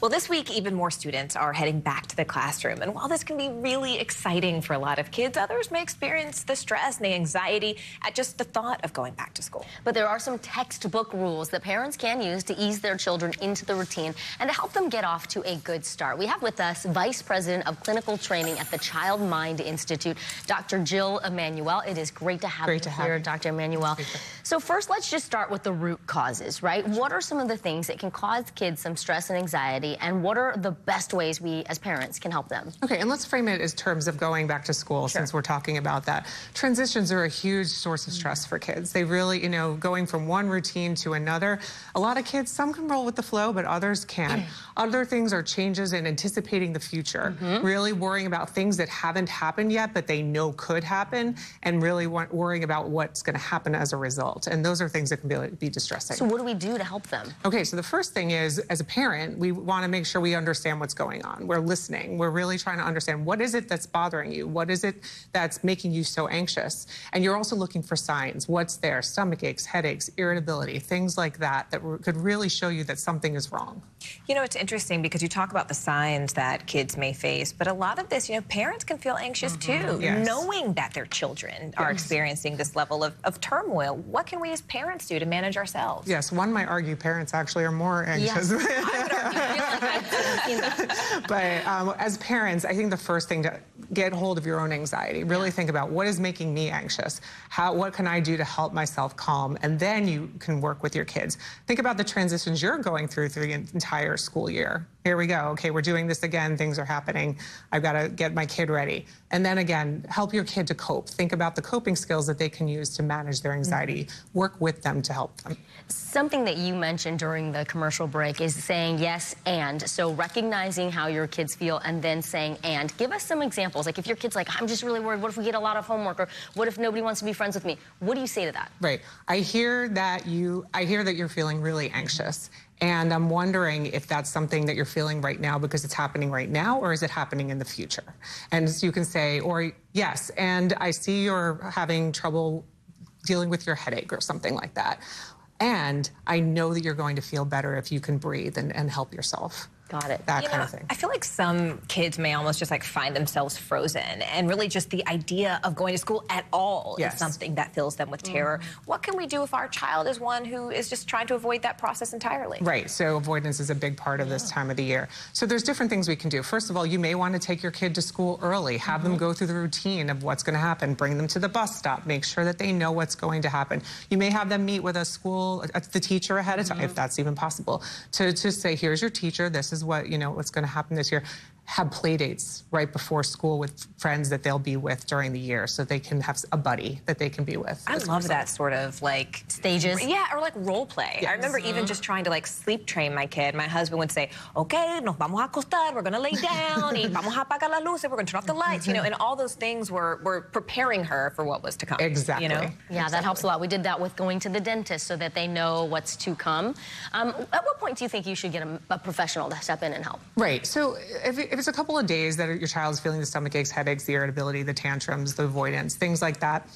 Well, this week, even more students are heading back to the classroom. And while this can be really exciting for a lot of kids, others may experience the stress and the anxiety at just the thought of going back to school. But there are some textbook rules that parents can use to ease their children into the routine and to help them get off to a good start. We have with us Vice President of Clinical Training at the Child Mind Institute, Dr. Jill Emanuele. It is great to have you here, Dr. Emanuele. So first, let's just start with the root causes, right? What are some of the things that can cause kids some stress and anxiety, and what are the best ways we as parents can help them? Okay, and let's frame it as terms of going back to school, since we're talking about that. Transitions are a huge source of stress for kids. They really, going from one routine to another. A lot of kids, some can roll with the flow, but others can't. Other things are changes in anticipating the future, really worrying about things that haven't happened yet, but they know could happen, and really worrying about what's going to happen as a result. And those are things that can be distressing. So what do we do to help them? Okay, so the first thing is, as a parent, we want to make sure we understand what's going on. We're listening. We're really trying to understand, what is it that's bothering you? What is it that's making you so anxious? And you're also looking for signs. What's there? Stomach aches, headaches, irritability, things like that could really show you that something is wrong. You know, it's interesting because you talk about the signs that kids may face, but a lot of this, parents can feel anxious too, knowing that their children are experiencing this level of turmoil. What can we as parents do to manage ourselves? Yes, one might argue parents actually are more anxious. Yes, I would argue. I feel like But as parents, I think the first thing to get hold of your own anxiety. Really think about, what is making me anxious? What can I do to help myself calm? And then you can work with your kids. Think about the transitions you're going through the entire school year. Here we go. Okay, we're doing this again. Things are happening. I've got to get my kid ready. And then again, help your kid to cope. Think about the coping skills that they can use to manage their anxiety. Work with them to help them. Something that you mentioned during the commercial break is saying yes and. So recognizing how your kids feel and then saying and. Give us some examples. Like if your kid's like, I'm just really worried. What if we get a lot of homework? Or what if nobody wants to be friends with me? What do you say to that? Right. I hear that you're feeling really anxious. And I'm wondering if that's something that you're feeling right now because it's happening right now, or is it happening in the future? And so you can say, or yes, and I see you're having trouble dealing with your headache or something like that. And I know that you're going to feel better if you can breathe and help yourself. Got it. That kind of thing. I feel like some kids may almost just find themselves frozen, and really just the idea of going to school at all is something that fills them with terror. What can we do if our child is one who is just trying to avoid that process entirely? Right, so avoidance is a big part of this time of the year. So there's different things we can do. First of all, you may want to take your kid to school early, have them go through the routine of what's going to happen, bring them to the bus stop, make sure that they know what's going to happen. You may have them meet with the teacher ahead of time, if that's even possible, to say, here's your teacher, this is what, what's going to happen this year. Have play dates right before school with friends that they'll be with during the year, so they can have a buddy that they can be with. I love that sort of stages. Yeah, or role play. Yes. I remember even just trying to sleep train my kid. My husband would say, okay, nos vamos a acostar, we're going to lay down, y vamos a apagar las luces, we're going to turn off the lights, and all those things were preparing her for what was to come. Exactly. Yeah, that helps a lot. We did that with going to the dentist so that they know what's to come. At what point do you think you should get a professional to step in and help? Right, so if it's a couple of days that your child's feeling the stomach aches, headaches, the irritability, the tantrums, the avoidance, things like that,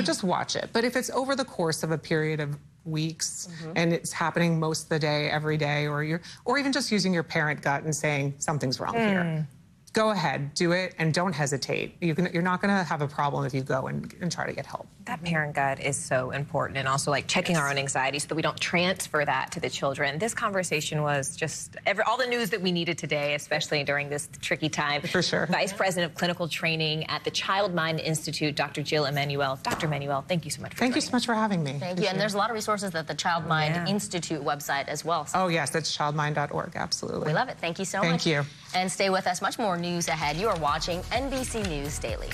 just watch it. But if it's over the course of a period of weeks and it's happening most of the day, every day, or even just using your parent gut and saying something's wrong here, go ahead, do it, and don't hesitate. You're not going to have a problem if you go and try to get help. That parent gut is so important, and also checking our own anxiety so that we don't transfer that to the children. This conversation was just all the news that we needed today, especially during this tricky time. For sure. Vice President of Clinical Training at the Child Mind Institute, Dr. Jill Emanuele. Dr. Emanuele, thank you so much for Thank you so much for having me. Thank you. And there's a lot of resources at the Child Mind Institute website as well. Oh, yes, that's childmind.org, absolutely. We love it. Thank you so much. Thank you. And stay with us. Much more news ahead. You are watching NBC News Daily.